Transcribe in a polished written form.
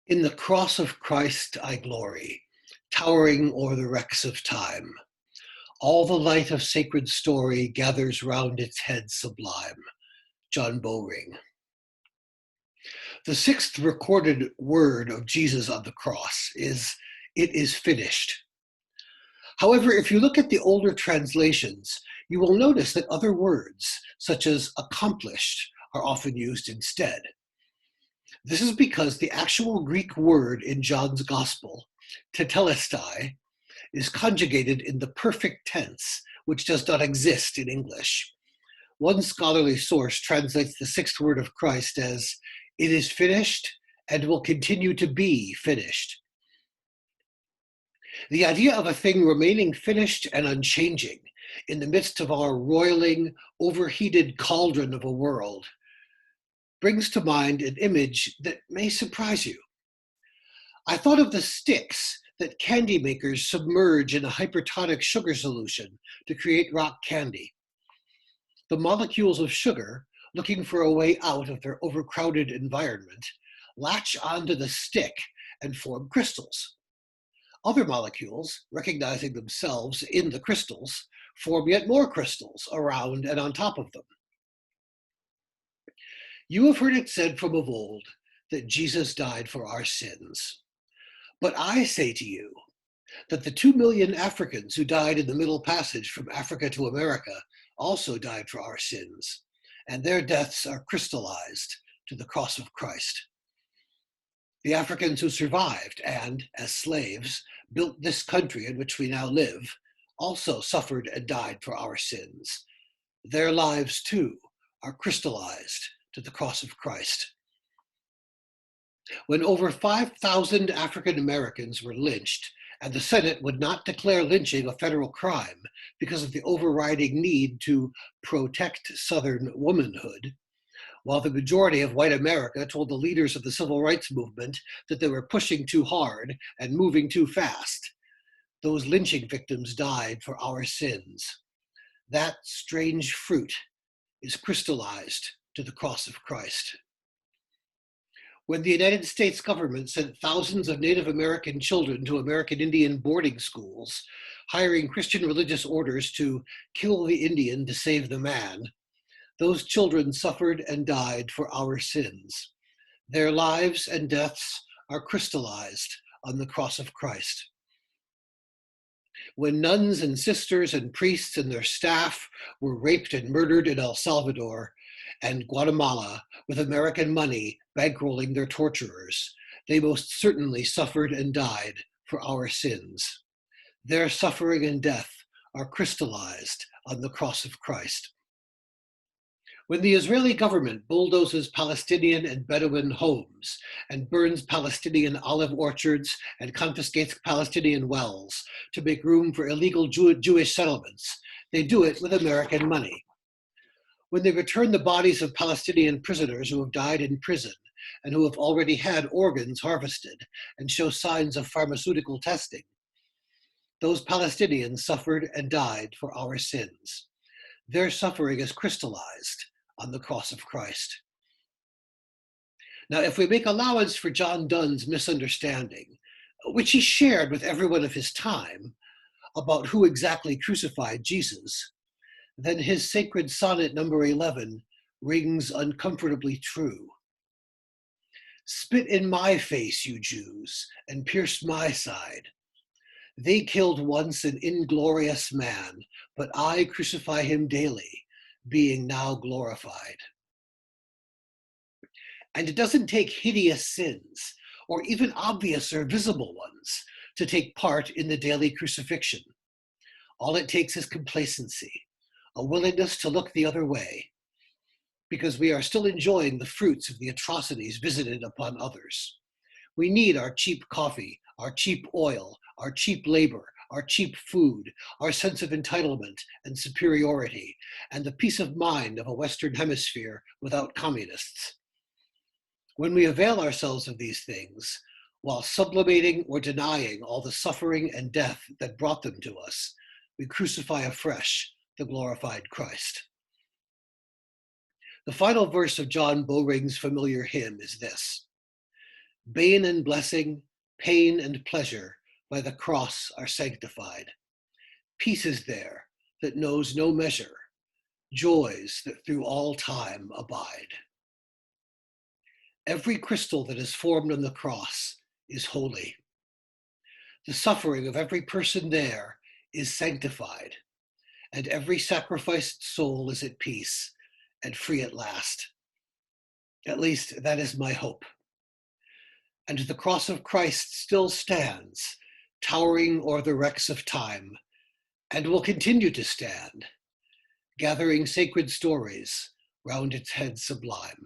In the cross of Christ I glory, towering o'er the wrecks of time. All the light of sacred story gathers round its head sublime. John Bowring. The sixth recorded word of Jesus on the cross is, "It is finished." However, if you look at the older translations, you will notice that other words, such as accomplished, are often used instead. This is because the actual Greek word in John's Gospel, tetelestai, is conjugated in the perfect tense, which does not exist in English. One scholarly source translates the sixth word of Christ as, "It is finished and will continue to be finished." The idea of a thing remaining finished and unchanging in the midst of our roiling, overheated cauldron of a world brings to mind an image that may surprise you. I thought of the sticks that candy makers submerge in a hypertonic sugar solution to create rock candy. The molecules of sugar, looking for a way out of their overcrowded environment, latch onto the stick and form crystals. Other molecules, recognizing themselves in the crystals, form yet more crystals around and on top of them. You have heard it said from of old that Jesus died for our sins. But I say to you that the 2 million Africans who died in the Middle Passage from Africa to America also died for our sins, and their deaths are crystallized to the cross of Christ. The Africans who survived and, as slaves, built this country in which we now live also suffered and died for our sins. Their lives, too, are crystallized to the cross of Christ. When over 5,000 African Americans were lynched, and the Senate would not declare lynching a federal crime because of the overriding need to protect Southern womanhood, while the majority of white America told the leaders of the civil rights movement that they were pushing too hard and moving too fast, those lynching victims died for our sins. That strange fruit is crystallized to the cross of Christ. When the United States government sent thousands of Native American children to American Indian boarding schools, hiring Christian religious orders to kill the Indian to save the man, those children suffered and died for our sins. Their lives and deaths are crystallized on the cross of Christ. When nuns and sisters and priests and their staff were raped and murdered in El Salvador and Guatemala with American money bankrolling their torturers, they most certainly suffered and died for our sins. Their suffering and death are crystallized on the cross of Christ. When the Israeli government bulldozes Palestinian and Bedouin homes and burns Palestinian olive orchards and confiscates Palestinian wells to make room for illegal Jewish settlements, they do it with American money. When they return the bodies of Palestinian prisoners who have died in prison and who have already had organs harvested and show signs of pharmaceutical testing, those Palestinians suffered and died for our sins. Their suffering is crystallized on the cross of Christ. Now, if we make allowance for John Donne's misunderstanding, which he shared with everyone of his time, about who exactly crucified Jesus, then his sacred sonnet number 11 rings uncomfortably true. Spit in my face, you Jews, and pierce my side. They killed once an inglorious man, but I crucify him daily, being now glorified. And it doesn't take hideous sins, or even obvious or visible ones, to take part in the daily crucifixion. All it takes is complacency, a willingness to look the other way, because we are still enjoying the fruits of the atrocities visited upon others. We need our cheap coffee, our cheap oil, our cheap labor, our cheap food, our sense of entitlement and superiority, and the peace of mind of a Western Hemisphere without communists. When we avail ourselves of these things, while sublimating or denying all the suffering and death that brought them to us, we crucify afresh the glorified Christ. The final verse of John Bowring's familiar hymn is this: Bane and blessing, pain and pleasure by the cross are sanctified. Peace is there that knows no measure, joys that through all time abide. Every crystal that is formed on the cross is holy. The suffering of every person there is sanctified, and every sacrificed soul is at peace and free at last. At least that is my hope. And the cross of Christ still stands, towering o'er the wrecks of time, and will continue to stand, gathering sacred stories round its head sublime.